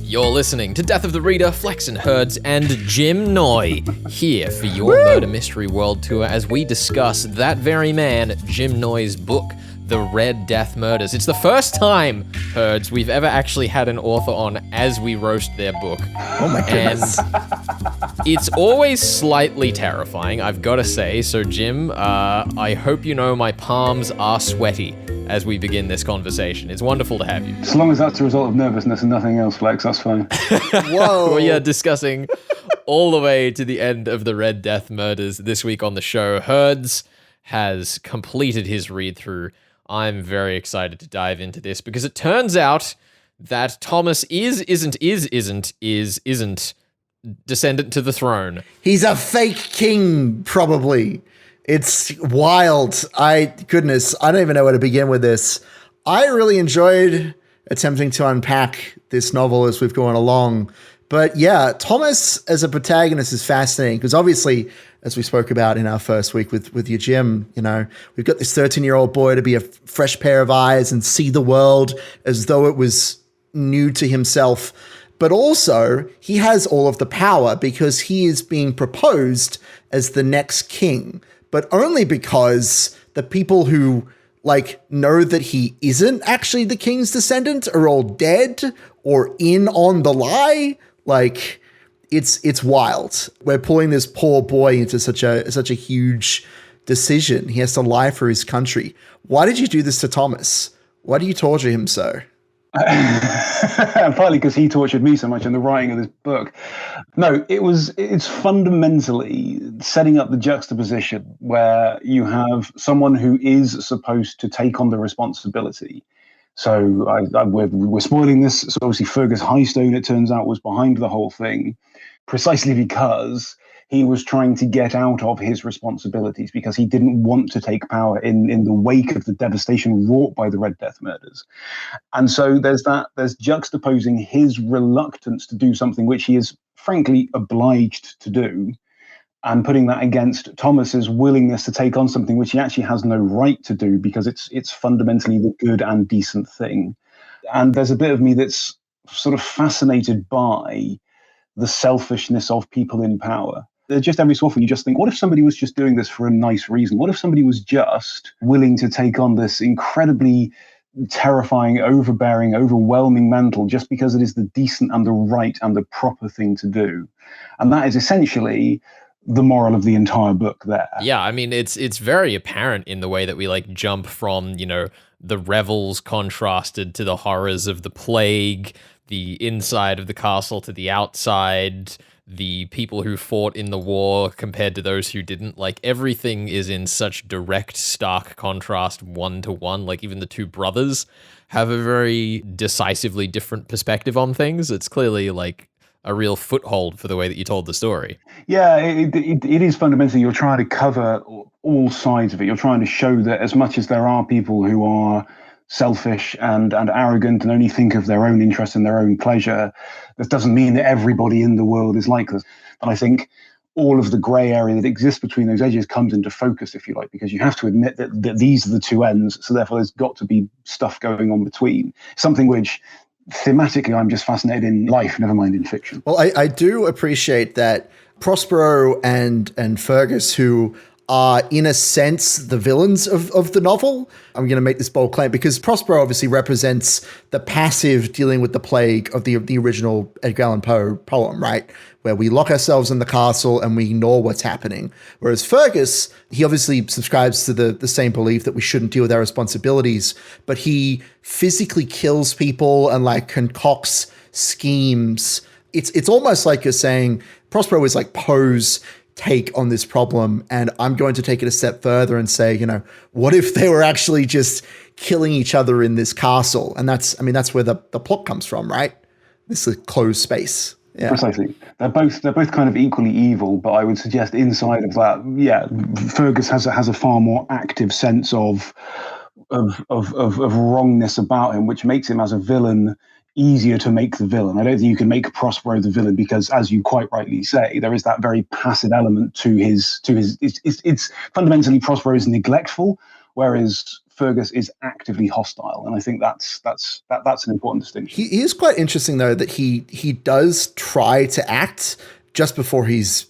You're listening to Death of the Reader, Flex and Herds, and Jim Noy, here for your Murder Mystery World Tour as we discuss that very man, Jim Noy's book, The Red Death Murders. It's the first time, Herds, we've ever actually had an author on as we roast their book. Oh my goodness. And it's always slightly terrifying, I've got to say. So Jim, I hope you know my palms are sweaty as we begin this conversation. It's wonderful to have you. As long as that's a result of nervousness and nothing else, Flex, that's fine. Whoa. We are discussing all the way to the end of the Red Death Murders this week on the show. Herds has completed his read-through. I'm very excited to dive into this because it turns out that Thomas isn't descendant to the throne. He's a fake king, probably. It's wild. Goodness, I don't even know where to begin with this. I really enjoyed attempting to unpack this novel as we've gone along. But yeah, Thomas as a protagonist is fascinating because obviously, as we spoke about in our first week with your Jim, you know, we've got this 13-year-old boy to be a fresh pair of eyes and see the world as though it was new to himself. But also, he has all of the power because he is being proposed as the next king, but only because the people who know that he isn't actually the king's descendant are all dead or in on the lie. It's wild. We're pulling this poor boy into such a huge decision. He has to lie for his country. Why did you do this to Thomas? Why do you torture him so? Partly because he tortured me so much in the writing of this book. No, it's fundamentally setting up the juxtaposition where you have someone who is supposed to take on the responsibility. So we're spoiling this. So obviously Fergus Highstone, it turns out, was behind the whole thing precisely because he was trying to get out of his responsibilities because he didn't want to take power in the wake of the devastation wrought by the Red Death murders. And so there's juxtaposing his reluctance to do something which he is frankly obliged to do, and putting that against Thomas's willingness to take on something which he actually has no right to do because it's fundamentally the good and decent thing. And there's a bit of me that's sort of fascinated by the selfishness of people in power. Just every so often you just think, what if somebody was just doing this for a nice reason? What if somebody was just willing to take on this incredibly terrifying, overbearing, overwhelming mantle just because it is the decent and the right and the proper thing to do? And that is essentially the moral of the entire book there. Yeah, I mean, it's very apparent in the way that we jump from, the revels contrasted to the horrors of the plague, the inside of the castle to the outside, the people who fought in the war compared to those who didn't. Everything is in such direct, stark contrast, one to one. Even the two brothers have a very decisively different perspective on things. It's clearly a real foothold for the way that you told the story. Yeah, it is fundamentally, you're trying to cover all sides of it. You're trying to show that as much as there are people who are selfish and arrogant and only think of their own interest and their own pleasure, that doesn't mean that everybody in the world is like this. And I think all of the grey area that exists between those edges comes into focus, if you like, because you have to admit that these are the two ends, so therefore there's got to be stuff going on between. Something which thematically I'm just fascinated in life, never mind in fiction. Well, I do appreciate that Prospero and Fergus, who are, in a sense, the villains of the novel. I'm going to make this bold claim because Prospero obviously represents the passive dealing with the plague of the original Edgar Allan Poe poem, right? Where we lock ourselves in the castle and we ignore what's happening. Whereas Fergus, he obviously subscribes to the same belief that we shouldn't deal with our responsibilities, but he physically kills people and concocts schemes. It's almost like you're saying Prospero is Poe's take on this problem, and I'm going to take it a step further and say, what if they were actually just killing each other in this castle? And that's where the plot comes from, right? This is a closed space. Yeah. Precisely. They're both kind of equally evil, but I would suggest inside of that, yeah, Fergus has a far more active sense of wrongness about him, which makes him as a villain easier to make the villain. I don't think you can make Prospero the villain because, as you quite rightly say, there is that very passive element to his. It's fundamentally Prospero is neglectful, whereas Fergus is actively hostile, and I think that's an important distinction. He is quite interesting though that he does try to act just before he's,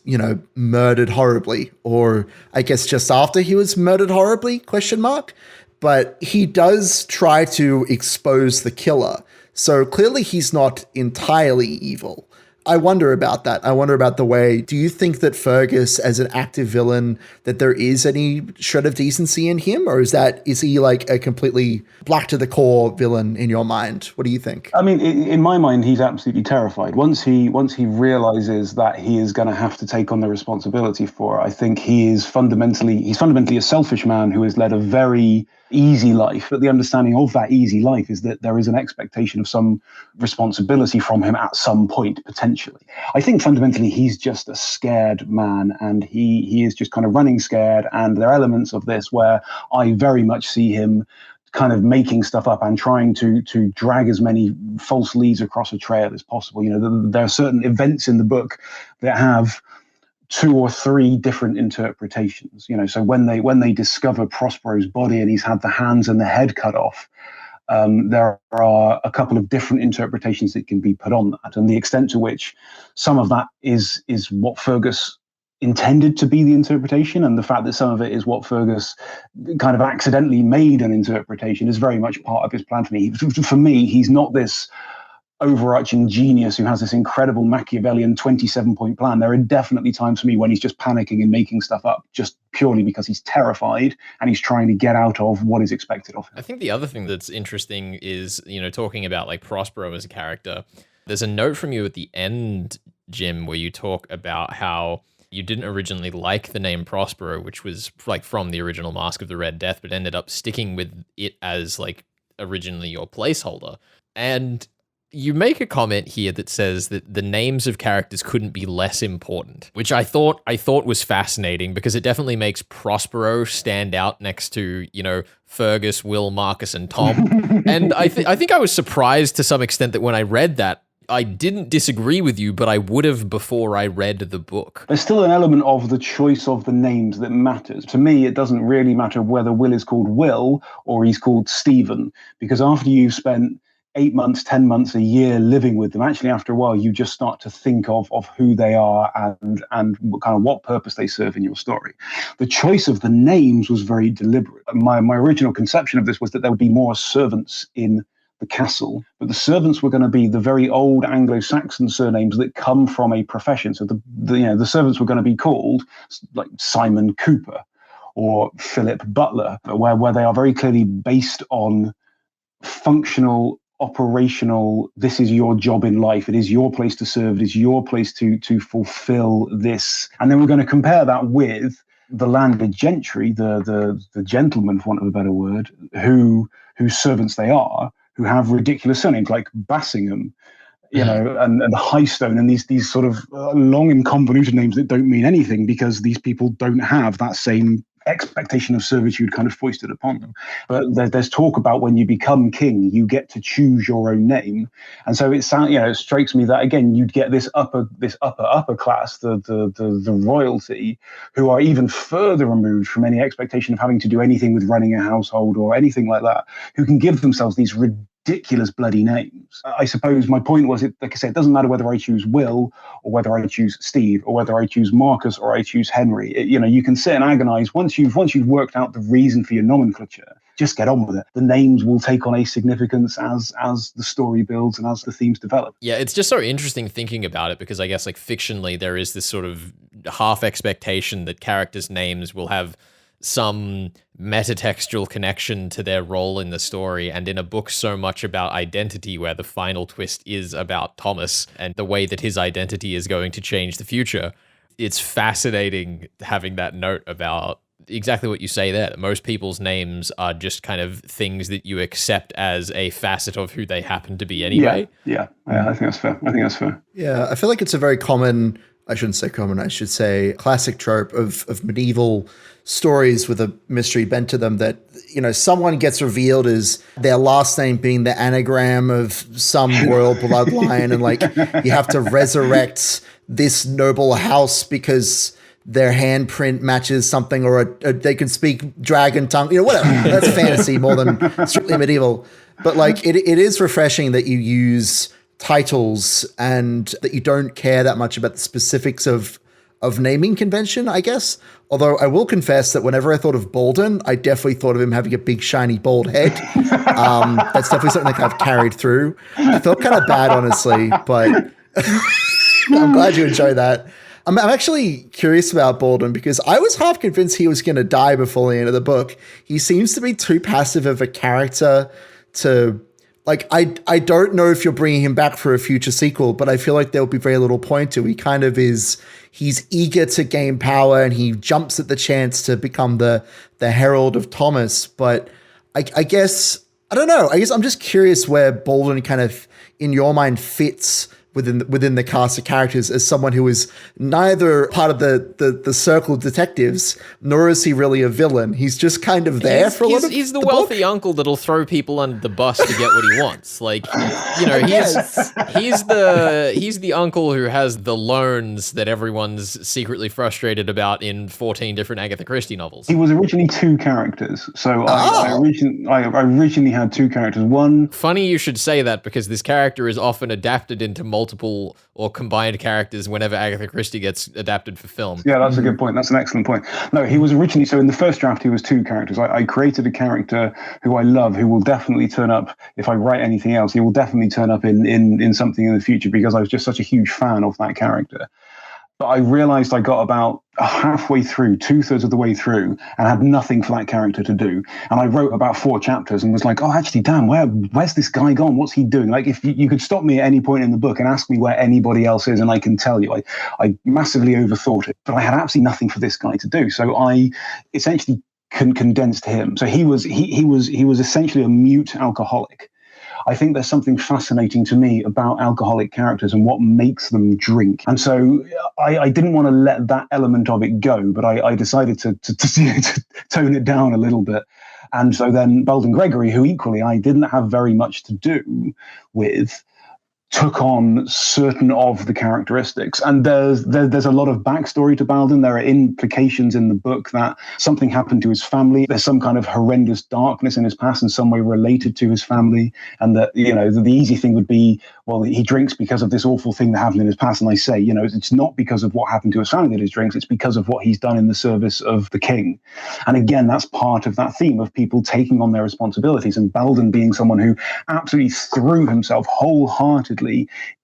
murdered horribly, or I guess just after he was murdered horribly, question mark. But he does try to expose the killer. So clearly he's not entirely evil. I wonder about that. I wonder about the way, do you think that Fergus as an active villain, that there is any shred of decency in him? Or is he like a completely black to the core villain in your mind? What do you think? I mean, in my mind, he's absolutely terrified. Once he realizes that he is going to have to take on the responsibility for it, I think he's fundamentally a selfish man who has led a very easy life. But the understanding of that easy life is that there is an expectation of some responsibility from him at some point, potentially. I think fundamentally he's just a scared man, and he is just kind of running scared. And there are elements of this where I very much see him kind of making stuff up and trying to drag as many false leads across a trail as possible. There are certain events in the book that have 2 or 3 different interpretations. So when they discover Prospero's body and he's had the hands and the head cut off, there are a couple of different interpretations that can be put on that, and the extent to which some of that is what Fergus intended to be the interpretation, and the fact that some of it is what Fergus kind of accidentally made an interpretation is very much part of his plan. For me, he's not this overarching genius who has this incredible Machiavellian 27-point plan. There are definitely times for me when he's just panicking and making stuff up just purely because he's terrified and he's trying to get out of what is expected of him. I think the other thing that's interesting is, talking about like Prospero as a character, there's a note from you at the end, Jim, where you talk about how you didn't originally like the name Prospero, which was like from the original Masque of the Red Death, but ended up sticking with it as like originally your placeholder. And you make a comment here that says that the names of characters couldn't be less important, which I thought was fascinating because it definitely makes Prospero stand out next to, Fergus, Will, Marcus, and Tom. And I think I was surprised to some extent that when I read that, I didn't disagree with you, but I would have before I read the book. There's still an element of the choice of the names that matters. To me, it doesn't really matter whether Will is called Will or he's called Stephen, because after you've spent 8 months, 10 months, a year living with them, actually after a while you just start to think of who they are and kind of what purpose they serve in your story. The choice of the names was very deliberate. My original conception of this was that there would be more servants in the castle, but the servants were going to be the very old Anglo-Saxon surnames that come from a profession. So the servants were going to be called like Simon Cooper or Philip Butler, where they are very clearly based on functional, operational, this is your job in life, it is your place to serve, it is your place to fulfill this. And then we're going to compare that with the landed gentry, the gentlemen, for want of a better word, whose servants they are, who have ridiculous surnames like Bassingham, and Highstone, and these sort of long and convoluted names that don't mean anything because these people don't have that same expectation of servitude kind of foisted upon them. But there's talk about when you become king, you get to choose your own name, and so it strikes me that again you'd get this upper class, the royalty, who are even further removed from any expectation of having to do anything with running a household or anything like that, who can give themselves these ridiculous bloody names. I suppose my point was, like I said, it doesn't matter whether I choose Will or whether I choose Steve or whether I choose Marcus or I choose Henry. You can sit and agonize once you've worked out the reason for your nomenclature. Just get on with it. The names will take on a significance as the story builds and as the themes develop. Yeah, it's just so interesting thinking about it because I guess like fictionally there is this sort of half expectation that characters' names will have some metatextual connection to their role in the story, and in a book so much about identity where the final twist is about Thomas and the way that his identity is going to change the future, it's fascinating having that note about exactly what you say there, that most people's names are just kind of things that you accept as a facet of who they happen to be anyway. Yeah, I think that's fair. Yeah, I feel like it's a very common, I shouldn't say common, I should say classic trope of medieval stories with a mystery bent to them that, someone gets revealed as their last name being the anagram of some royal bloodline, and like you have to resurrect this noble house because their handprint matches something, or they can speak dragon tongue, whatever. That's fantasy more than strictly medieval. But like it is refreshing that you use titles and that you don't care that much about the specifics of naming convention, I guess. Although I will confess that whenever I thought of Baldwin, I definitely thought of him having a big shiny bald head. That's definitely something that I've carried through. I felt kind of bad, honestly, but I'm glad you enjoy that. I'm actually curious about Baldwin because I was half convinced he was going to die before the end of the book. He seems to be too passive of a character to, like, I don't know if you're bringing him back for a future sequel, but I feel like there'll be very little point to. He kind of is, he's eager to gain power and he jumps at the chance to become the Herald of Thomas. But I guess, I don't know. I guess I'm just curious where Baldwin kind of, in your mind, fits within the cast of characters as someone who is neither part of the circle of detectives, nor is he really a villain. He's just kind of there for a lot of he's the wealthy uncle that'll throw people under the bus to get what he wants. Like, he's the uncle who has the loans that everyone's secretly frustrated about in 14 different Agatha Christie novels. He was originally two characters. So I originally had two characters. One... Funny you should say that, because this character is often adapted into multiple or combined characters whenever Agatha Christie gets adapted for film. Yeah, that's a good point. That's an excellent point. No, he was originally, so in the first draft, he was two characters. I created a character who I love, who will definitely turn up, if I write anything else, he will definitely turn up in something in the future, because I was just such a huge fan of that character. But I realized I got about halfway through, 2/3 of the way through, and had nothing for that character to do. And I wrote about 4 chapters and was like, oh, actually, damn, where's this guy gone? What's he doing? Like, if you could stop me at any point in the book and ask me where anybody else is, and I can tell you, I massively overthought it, but I had absolutely nothing for this guy to do. So I essentially condensed him. So he was essentially a mute alcoholic. I think there's something fascinating to me about alcoholic characters and what makes them drink. And so I didn't want to let that element of it go, but I decided to tone it down a little bit. And so then Belden Gregory, who equally I didn't have very much to do with, took on certain of the characteristics. And there's a lot of backstory to Belden. There are implications in the book that something happened to his family. There's some kind of horrendous darkness in his past in some way related to his family. And that, the easy thing would be, well, he drinks because of this awful thing that happened in his past. And I say, it's not because of what happened to his family that he drinks. It's because of what he's done in the service of the king. And again, that's part of that theme of people taking on their responsibilities, and Belden being someone who absolutely threw himself wholeheartedly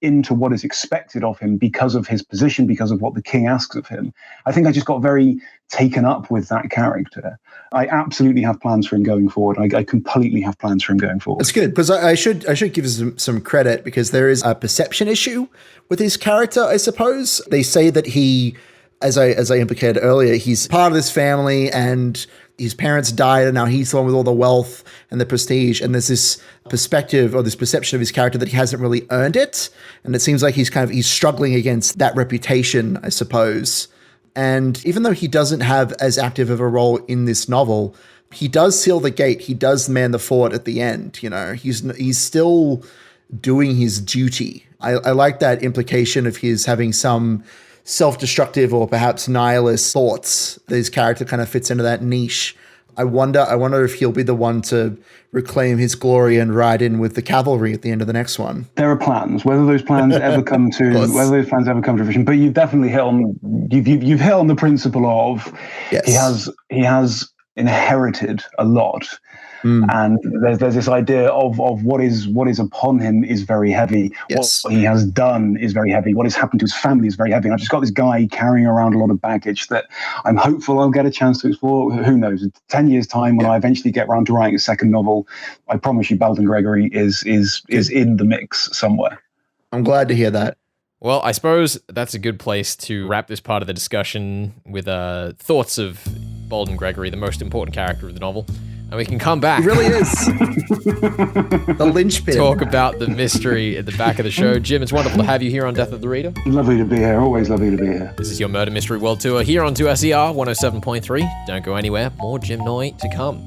into what is expected of him because of his position, because of what the king asks of him. I think I just got very taken up with that character. I absolutely have plans for him going forward. I completely have plans for him going forward. It's good, because I should give some credit, because there is a perception issue with his character, I suppose. They say that he, as I implicated earlier, he's part of this family and his parents died and now he's the one with all the wealth and the prestige. And there's this perspective or this perception of his character that he hasn't really earned it. And it seems like he's struggling against that reputation, I suppose. And even though he doesn't have as active of a role in this novel, he does seal the gate. He does man the fort at the end. He's still doing his duty. I like that implication of his having some self-destructive or perhaps nihilist thoughts. His character kind of fits into that niche. I wonder if he'll be the one to reclaim his glory and ride in with the cavalry at the end of the next one. There are plans. Whether those plans ever come to fruition, but you've definitely hit on you've hit on the principle of yes. He has inherited a lot. And there's this idea of what is upon him is very heavy. Yes. What he has done is very heavy. What has happened to his family is very heavy. And I've just got this guy carrying around a lot of baggage that I'm hopeful I'll get a chance to explore. Who knows? 10 years' time, when I eventually get around to writing a second novel, I promise you, Belden Gregory is in the mix somewhere. I'm glad to hear that. Well, I suppose that's a good place to wrap this part of the discussion with thoughts of Belden Gregory, the most important character of the novel. And we can come back. It really is. The linchpin. Talk about the mystery at the back of the show. Jim, it's wonderful to have you here on Death of the Reader. Lovely to be here. Always lovely to be here. This is your Murder Mystery World Tour here on 2SER 107.3. Don't go anywhere. More Jim Noy to come.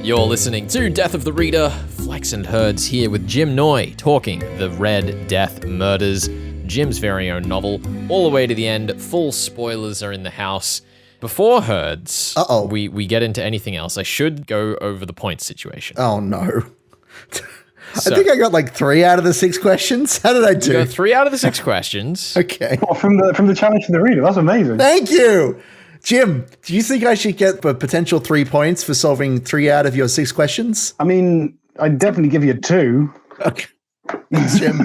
You're listening to Death of the Reader, Alex and Herds here with Jim Noy talking The Red Death Murders, Jim's very own novel, all the way to the end. Full spoilers are in the house. Before Herds, we get into anything else, I should go over the points situation. Oh, no. I think I got like 3 out of the 6 questions. How did I do? You got 3 out of the 6 questions. Okay. Oh, from the challenge to the reader. That's amazing. Thank you. Jim, do you think I should get a potential 3 points for solving 3 out of your 6 questions? I mean, I'd definitely give you 2. Okay. Thanks, Jim.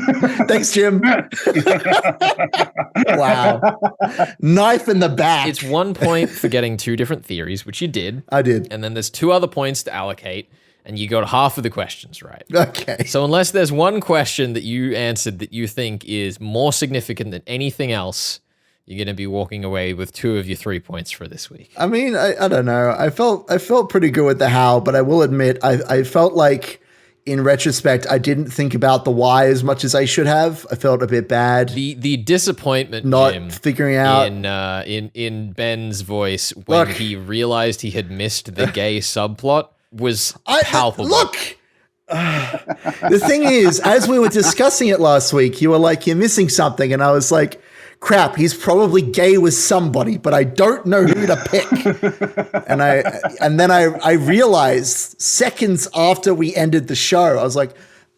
Thanks, Jim. Wow. Knife in the back. It's 1 point for getting 2 different theories, which you did. I did. And then there's 2 other points to allocate, and you got half of the questions right. Okay. So unless there's one question that you answered that you think is more significant than anything else, you're going to be walking away with 2 of your 3 points for this week. I mean, I don't know. I felt pretty good with the how, but I will admit I felt like in retrospect I didn't think about the why as much as I should have. I felt a bit bad. The disappointment, not Jim, figuring out in Ben's voice when he realized he had missed the gay subplot was palpable. The thing is, as we were discussing it last week, you were like, you're missing something. And I was like, crap, he's probably gay with somebody, but I don't know who to pick. and then I realized seconds after we ended the show, I was like,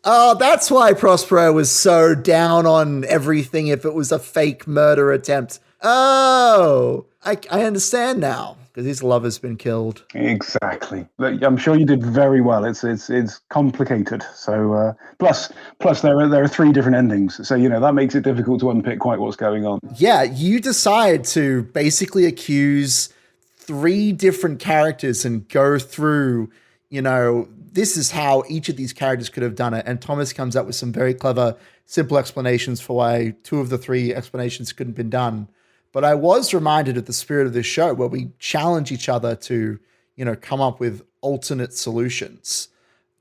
oh, that's why Prospero was so down on everything if it was a fake murder attempt. Oh, I understand now. Because his lover's been killed. Exactly. I'm sure you did very well. It's complicated. So plus there are 3 different endings. So that makes it difficult to unpick quite what's going on. Yeah, you decide to basically accuse 3 different characters and go through. This is how each of these characters could have done it. And Thomas comes up with some very clever, simple explanations for why 2 of the 3 explanations couldn't have been done. But I was reminded of the spirit of this show where we challenge each other to, come up with alternate solutions.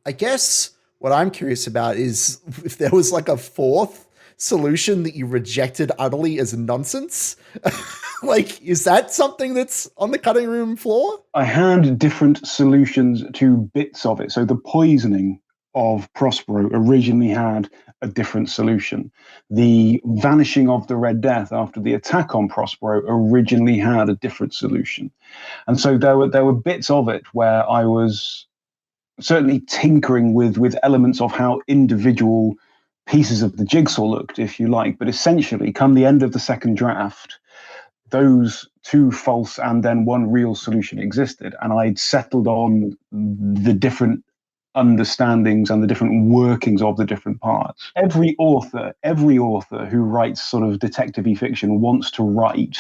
I guess what I'm curious about is if there was like a 4th solution that you rejected utterly as nonsense. Like, is that something that's on the cutting room floor? I had different solutions to bits of it. So the poisoning of Prospero originally had a different solution. The vanishing of the Red Death after the attack on Prospero originally had a different solution. And so there were bits of it where I was certainly tinkering with elements of how individual pieces of the jigsaw looked, if you like. But essentially, come the end of the second draft, those 2 false and then 1 real solution existed. And I'd settled on the different understandings and the different workings of the different parts. Every author who writes sort of detective-y fiction wants to write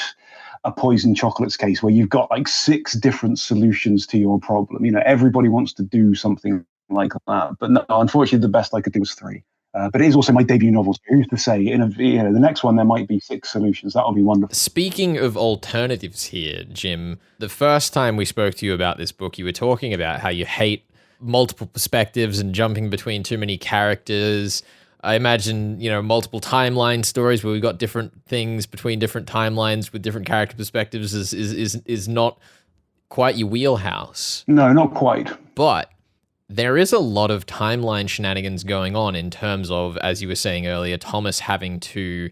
a poison chocolates case where you've got like 6 different solutions to your problem. Everybody wants to do something like that. But no, unfortunately, the best I could do was 3. But it is also my debut novel. So who's to say? The next one, there might be 6 solutions. That would be wonderful. Speaking of alternatives here, Jim, the first time we spoke to you about this book, you were talking about how you hate multiple perspectives and jumping between too many characters. I imagine, multiple timeline stories where we've got different things between different timelines with different character perspectives is not quite your wheelhouse. No, not quite. But there is a lot of timeline shenanigans going on in terms of, as you were saying earlier, Thomas having to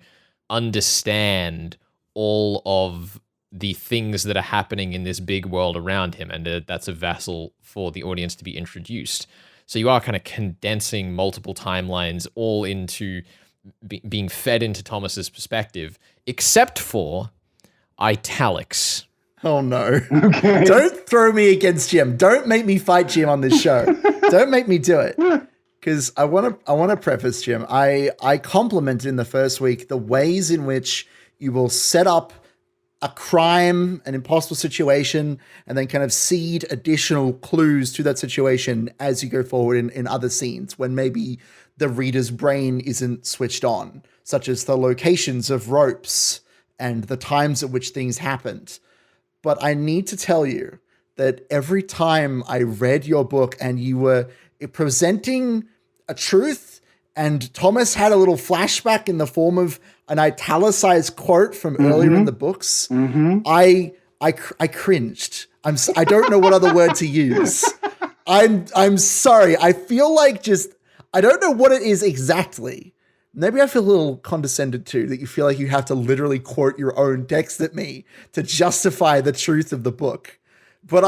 understand all of the things that are happening in this big world around him. And that's a vessel for the audience to be introduced. So you are kind of condensing multiple timelines all into being fed into Thomas's perspective, except for italics. Oh no. Okay. Don't throw me against Jim. Don't make me fight Jim on this show. Don't make me do it. Because I want to preface, Jim. I complimented in the first week the ways in which you will set up a crime, an impossible situation, and then kind of seed additional clues to that situation as you go forward in other scenes when maybe the reader's brain isn't switched on, such as the locations of ropes and the times at which things happened. But I need to tell you that every time I read your book and you were presenting a truth and Thomas had a little flashback in the form of an italicized quote from earlier in the books, I cringed. I don't know what other word to use. I'm sorry. I feel like I don't know what it is exactly. Maybe I feel a little condescended to that you feel like you have to literally quote your own text at me to justify the truth of the book. But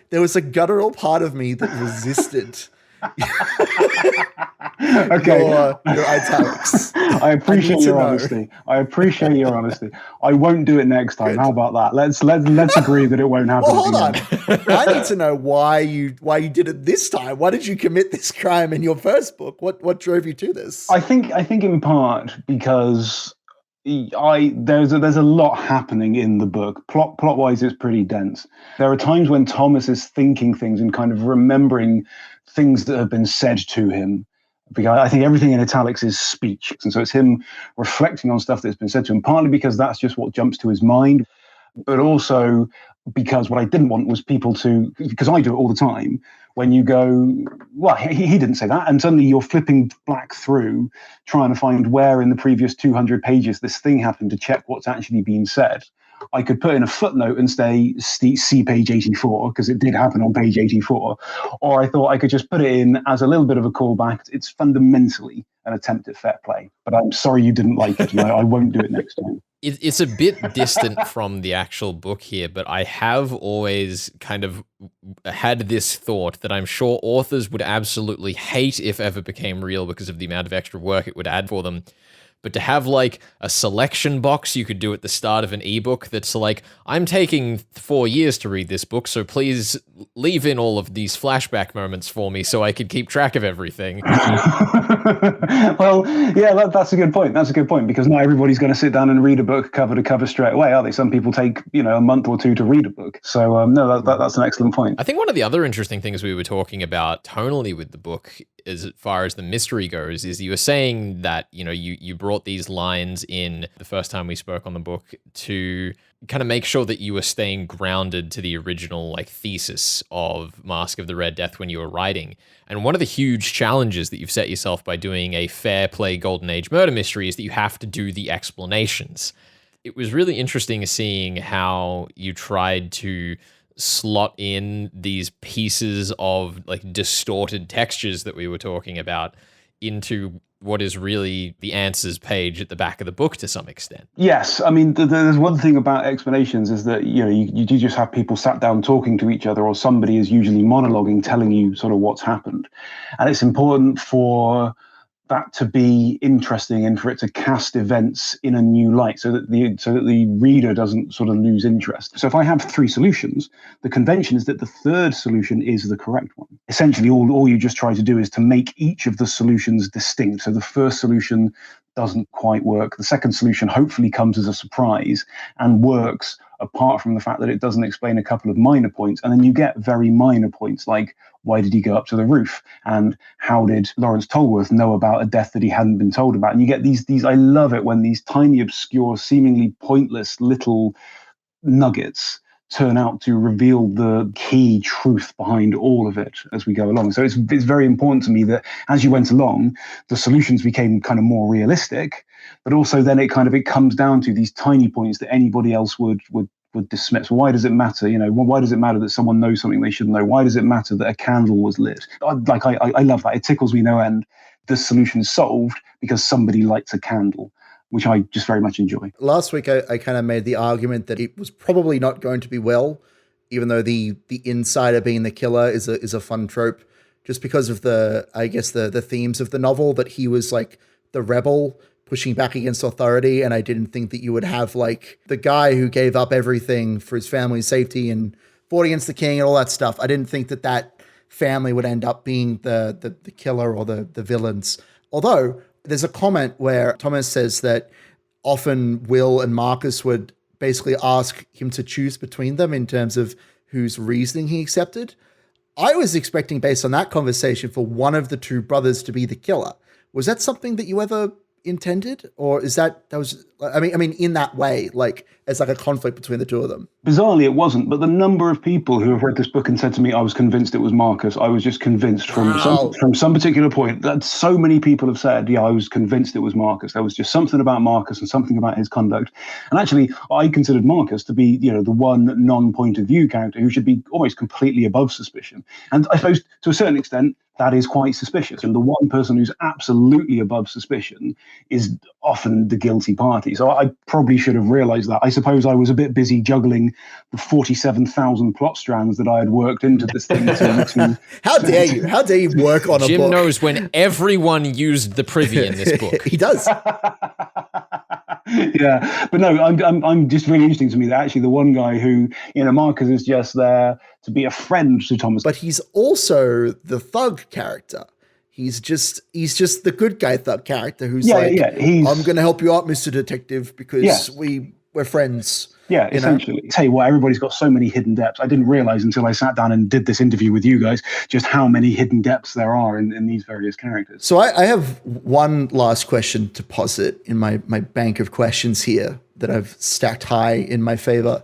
there was a guttural part of me that resisted Okay. your italics. I appreciate your honesty. I won't do it next time. Good. How about that? Let's agree that it won't happen. Well, hold on. again. I need to know why you did it this time. Why did you commit this crime in your first book? What drove you to this? I think in part because there's a lot happening in the book. Plot wise, it's pretty dense. There are times when Thomas is thinking things and kind of remembering things that have been said to him. Because I think everything in italics is speech, and so it's him reflecting on stuff that's been said to him. Partly because that's just what jumps to his mind, but also because what I didn't want was people to, because I do it all the time, when you go, well, he didn't say that, and suddenly you're flipping back through, trying to find where in the previous 200 pages this thing happened to check what's actually being said. I could put in a footnote and say, see page 84, because it did happen on page 84. Or I thought I could just put it in as a little bit of a callback. It's fundamentally an attempt at fair play. But I'm sorry you didn't like it, and I won't do it next time. It's a bit distant from the actual book here, but I have always kind of had this thought that I'm sure authors would absolutely hate if ever became real because of the amount of extra work it would add for them. But to have like a selection box you could do at the start of an ebook that's like, I'm taking 4 years to read this book, so please leave in all of these flashback moments for me so I could keep track of everything. Well, yeah, that's a good point. That's a good point, because not everybody's going to sit down and read a book cover to cover straight away, are they? Some people take, a month or two to read a book. So no, that's an excellent point. I think one of the other interesting things we were talking about tonally with the book, as far as the mystery goes, is you were saying that, you brought these lines in the first time we spoke on the book to kind of make sure that you were staying grounded to the original thesis of Masque of the Red Death when you were writing. And one of the huge challenges that you've set yourself by doing a fair play Golden Age murder mystery is that you have to do the explanations. It was really interesting seeing how you tried to slot in these pieces of distorted textures that we were talking about into what is really the answers page at the back of the book to some extent. Yes, I mean, there's one thing about explanations is that you do just have people sat down talking to each other, or somebody is usually monologuing, telling you sort of what's happened, and it's important for that to be interesting and for it to cast events in a new light, so that the reader doesn't sort of lose interest. So if I have 3 solutions, the convention is that the third solution is the correct one. Essentially, all you just try to do is to make each of the solutions distinct. So the first solution doesn't quite work. The second solution hopefully comes as a surprise and works, apart from the fact that it doesn't explain a couple of minor points. And then you get very minor points like, why did he go up to the roof? And how did Lawrence Tolworth know about a death that he hadn't been told about? And you get these, I love it when these tiny, obscure, seemingly pointless little nuggets turn out to reveal the key truth behind all of it as we go along. So it's very important to me that as you went along, the solutions became kind of more realistic, but also then it comes down to these tiny points that anybody else would dismiss. Why does it matter? Why does it matter that someone knows something they should know? Why does it matter that a candle was lit? I love that. It tickles me no end. The solution is solved because somebody lights a candle, which I just very much enjoy. Last week, I kind of made the argument that it was probably not going to be well, even though the insider being the killer is a fun trope, just because of the themes of the novel, that he was like the rebel pushing back against authority. And I didn't think that you would have the guy who gave up everything for his family's safety and fought against the king and all that stuff. I didn't think that family would end up being the killer or the villains. Although there's a comment where Thomas says that often Will and Marcus would basically ask him to choose between them in terms of whose reasoning he accepted. I was expecting, based on that conversation, for one of the 2 brothers to be the killer. Was that something that you ever intended, or is that was? I mean, in that way, like it's like a conflict between the two of them. Bizarrely, it wasn't. But the number of people who have read this book and said to me, "I was convinced it was Marcus," I was just convinced from some particular point. That so many people have said, "Yeah, I was convinced it was Marcus." There was just something about Marcus and something about his conduct. And actually, I considered Marcus to be, the one non-point of view character who should be almost completely above suspicion. And I suppose to a certain extent, that is quite suspicious. And the one person who's absolutely above suspicion is often the guilty party. So I probably should have realized that. I suppose I was a bit busy juggling the 47,000 plot strands that I had worked into this thing. How dare you? How dare you work on a book? Jim knows when everyone used the privy in this book. He does. Yeah, but no, I'm just really interesting to me that actually the one guy who, Marcus is just there to be a friend to Thomas. But he's also the thug character. He's just the good guy thug character who's I'm going to help you out, Mr. Detective, because we're friends. Yeah, essentially. Tell you what, everybody's got so many hidden depths. I didn't realize until I sat down and did this interview with you guys just how many hidden depths there are in these various characters. So I have one last question to posit in my bank of questions here that I've stacked high in my favor.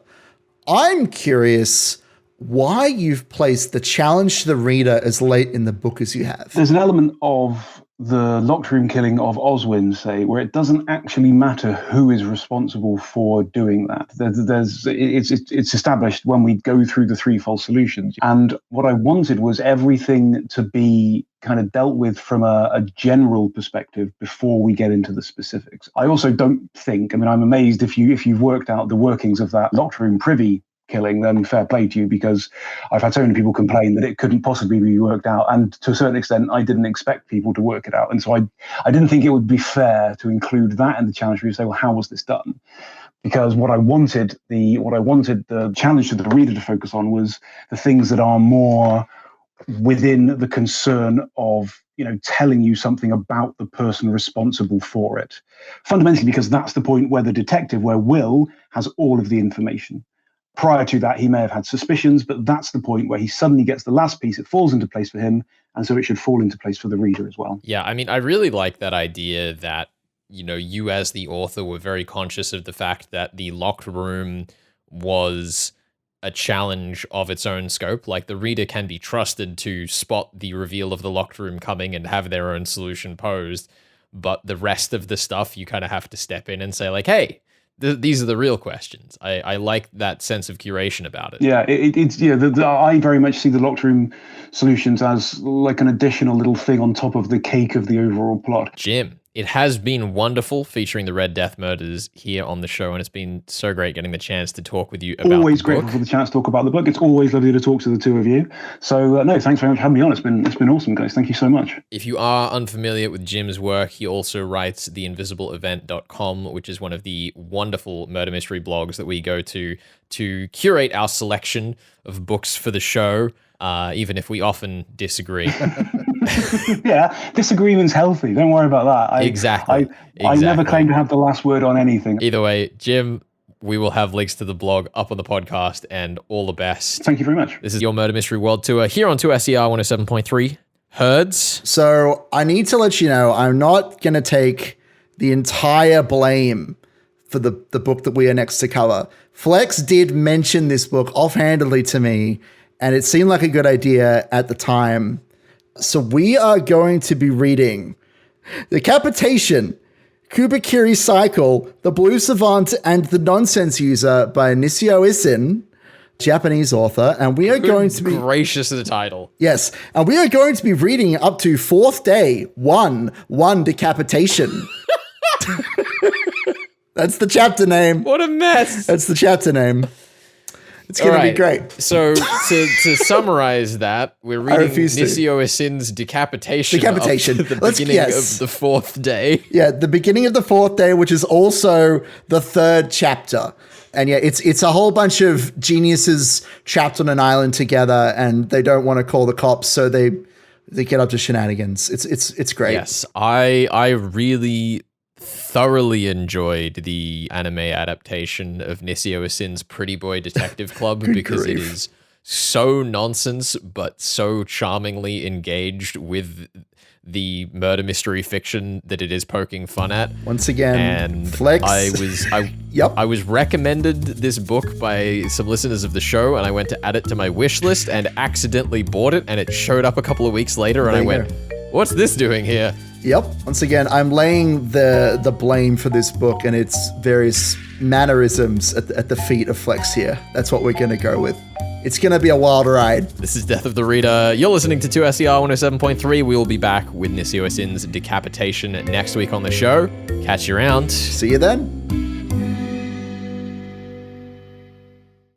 I'm curious why you've placed the challenge to the reader as late in the book as you have. There's an element of the locked room killing of Oswin, say, where it doesn't actually matter who is responsible for doing that. It's established when we go through the threefold solutions. And what I wanted was everything to be kind of dealt with from a general perspective before we get into the specifics. I also don't think, I'm amazed if you've worked out the workings of that locked room privy killing, then fair play to you, because I've had so many people complain that it couldn't possibly be worked out, and to a certain extent I didn't expect people to work it out, and so I didn't think it would be fair to include that in the challenge for you to say, well, how was this done? Because what I wanted the challenge to the reader to focus on was the things that are more within the concern of telling you something about the person responsible for it, fundamentally because that's the point where where Will has all of the information. Prior to that, he may have had suspicions, but that's the point where he suddenly gets the last piece. It falls into place for him, and so it should fall into place for the reader as well. Yeah, I really like that idea that, you as the author were very conscious of the fact that the locked room was a challenge of its own scope. Like, the reader can be trusted to spot the reveal of the locked room coming and have their own solution posed, but the rest of the stuff you kind of have to step in and say, like, hey, these are the real questions. I like that sense of curation about it. Yeah, I very much see the locked room solutions as like an additional little thing on top of the cake of the overall plot. Jim, it has been wonderful featuring the Red Death murders here on the show, and it's been so great getting the chance to talk with you about always the grateful book. for the chance to talk about the book. It's always lovely to talk to the two of you. So no, thanks very much for having me on. It's been awesome, guys. Thank you so much. If you are unfamiliar with Jim's work, he also writes theinvisibleevent.com, which is one of the wonderful murder mystery blogs that we go to curate our selection of books for the show, even if we often disagree. Yeah, disagreement's healthy. Don't worry about that. Exactly. I never claim to have the last word on anything. Either way, Jim, we will have links to the blog up on the podcast, and all the best. Thank you very much. This is your Murder Mystery World Tour here on 2SER 107.3. Herds. So I need to let you know, I'm not going to take the entire blame for the book that we are next to cover. Flex did mention this book offhandedly to me, and it seemed like a good idea at the time. So we are going to be reading Decapitation, Kubikiri Cycle, The Blue Savant, and The Nonsense User by Nishio Isin, Japanese author. And we are going to be... gracious of the title. Yes. And we are going to be reading up to Fourth Day, 1 Decapitation. That's the chapter name. What a mess. That's the chapter name. It's going to be great. So to summarize that, we're reading Nishio Isin's Decapitation. Of the beginning of the fourth day. Yeah, the beginning of the fourth day, which is also the third chapter. And yeah, it's a whole bunch of geniuses trapped on an island together, and they don't want to call the cops, so they get up to shenanigans. It's great. Yes, I really thoroughly enjoyed the anime adaptation of Nishio Isin's Pretty Boy Detective Club because it is so nonsense, but so charmingly engaged with the murder mystery fiction that it is poking fun at. Once again, and Flex. I was recommended this book by some listeners of the show, and I went to add it to my wish list and accidentally bought it, and it showed up a couple of weeks later, and I went, what's this doing here? Yep. Once again, I'm laying the blame for this book and its various mannerisms at the feet of Flex here. That's what we're going to go with. It's going to be a wild ride. This is Death of the Reader. You're listening to 2SER 107.3. We will be back with Nisio Sin's decapitation next week on the show. Catch you around. See you then.